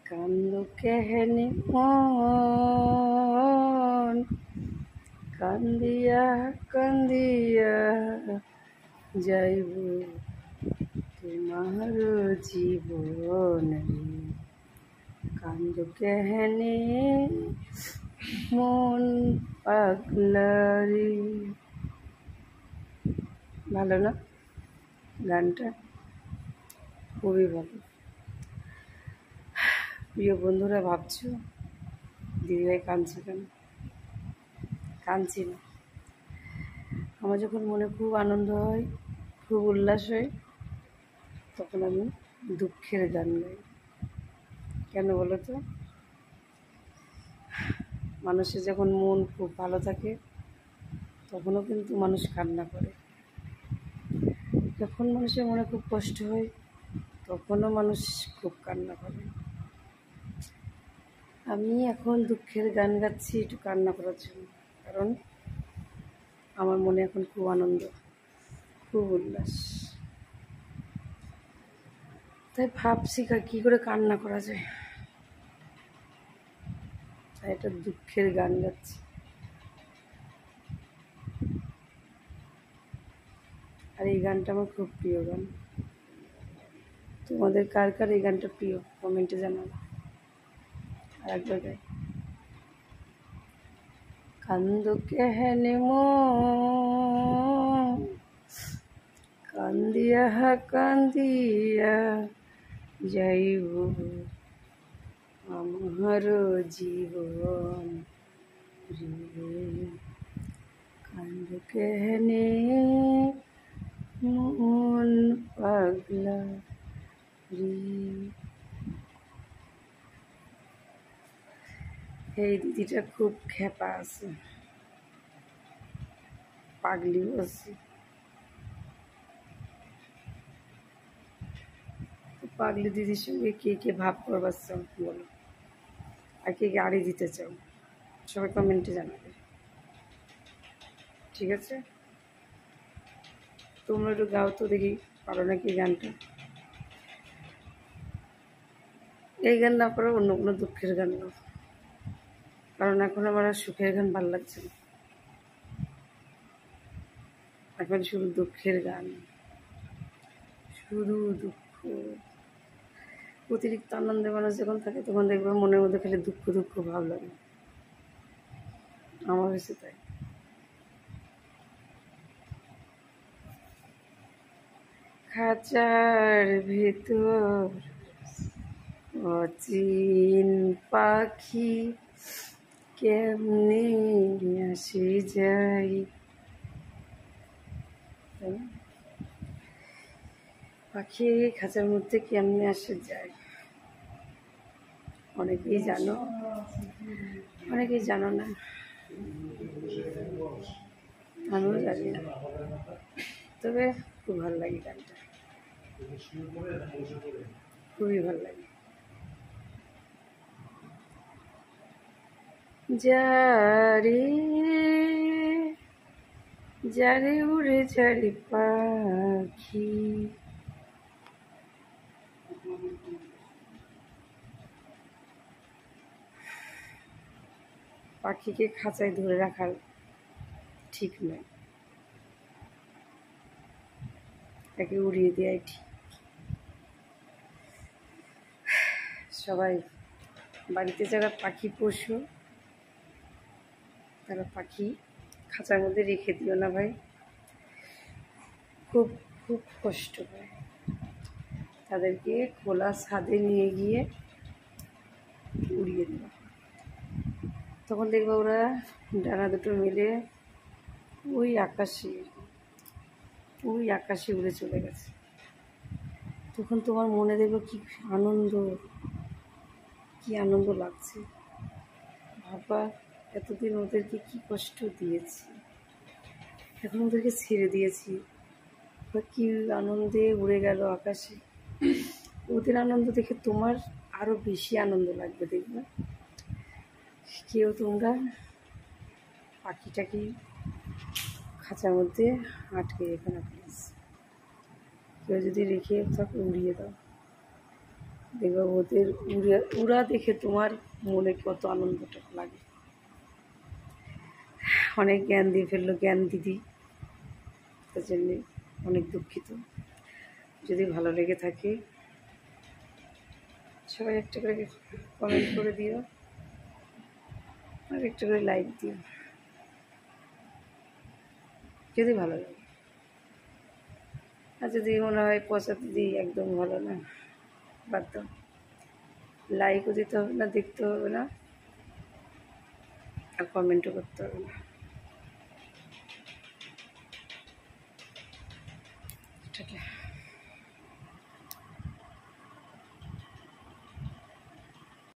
কান্দো কেহেনি মন কান্দিয়া কান্দিয়া যাইব তোমার জীবন কান্দো কেহেনি মন পাগলারি। ভালো না গানটা? খুবই ভালো। প্রিয় বন্ধুরা, ভাবছো দিদিভাই কাঁদছে কেন? কাঁদছি না। আমার যখন মনে খুব আনন্দ হয়, খুব উল্লাস হয়, তখন আমি দুঃখের গান গাই। কেন বলো তো? মানুষের যখন মন খুব ভালো থাকে তখনও কিন্তু মানুষ কান্না করে। যখন মানুষের মনে খুব কষ্ট হয় তখনও মানুষ খুব কান্না করে। আমি এখন দুঃখের গান গাচ্ছি একটু কান্না করার জন্য, কারণ আমার মনে এখন খুব আনন্দ, খুব উল্লাস। তাই ভাবছি কী করে কান্না করা যায়, তাই একটা দুঃখের গান গাচ্ছি। আর এই গানটা আমার খুব প্রিয় গান। তোমাদের কার কার এই গানটা প্রিয় কমেন্টে জানাবো। আর একবার গাই। কান্দো কেহেনি মন কান্দিয়া কান্দিয়া যাইব আমার জীবন রে। কান্দো কেহেনি মন পাগলা রে। এই দিদিটা খুব খেপা আছে, পাগলি আছে। পাগলি দিদির সঙ্গে কে কে ভাব করবার চাও বলো, আর কে কে আড়ি দিতে চাও সবাই কমেন্টে জানাবে, ঠিক আছে? তোমরা একটু গাও তো দেখি, পারো নাকি গানটা। এই গান না পারো অন্য কোনো দুঃখের গান গাও, কারণ এখন আমার আর সুখের গান ভালো লাগছে না। এখন শুধু দুঃখের গান, শুধু দুঃখ। অতিরিক্ত আনন্দে মানুষ যখন থাকে তখন দেখবে মনের মধ্যে খালি দুঃখ দুঃখ ভাব লাগে। আমার হয়েছে তাই। খাঁচার ভিতর অচিন পাখি কেমনে আসি যাই। পাখি খাঁচার মধ্যে কেমনে আসে যায়, অনেকেই জানো, অনেকেই জানো না, আমিও জানি না, তবে খুব ভালো লাগে গানটা, খুবই ভালো লাগে। যারে যারে উড়ে যারে পাখি পাখিকে খাঁচায় ধরে রাখার ঠিক নয়, তাকে উড়িয়ে দেওয়াই ঠিক। সবাই বাড়িতে যারা পাখি পোষো তারা পাখি খাঁচার মধ্যে রেখে দিও না ভাই, খুব খুব কষ্ট হয়। তাদেরকে খোলা ছাদে নিয়ে গিয়ে উড়িয়ে দেওয়া, তখন দেখবে ওরা ডানা দুটো মেলে ওই আকাশে উড়ে চলে গেছে। তখন তোমার মনে দেখবে কি আনন্দ, কি আনন্দ লাগছে। বাবা, এতদিন ওদেরকে কি কষ্ট দিয়েছি, এখন ওদেরকে ছেড়ে দিয়েছি, বা কি আনন্দে উড়ে গেল আকাশে। ওদের আনন্দ দেখে তোমার আরো বেশি আনন্দ লাগবে। দেখবে কেউ তোমরা পাখিটাকে খাঁচার মধ্যে আটকে রেখে না, প্লিজ। কেউ যদি রেখে তাকে উড়িয়ে দাও, দেখবে ওদের উড়া দেখে তোমার মনে কত আনন্দটা লাগে। অনেক জ্ঞান দিয়ে ফেললো জ্ঞান দিদি, তার জন্যে অনেক দুঃখিত। যদি ভালো লেগে থাকে সবাই একটা করে কমেন্ট করে দিও আর একটা করে লাইক দিও যদি ভালো লাগে। আর যদি মনে হয় পচাতে দিই একদম ভালো না, বাদ দাও। লাইকও দিতে হবে না, দেখতে হবে না, আর কমেন্টও করতে হবে না।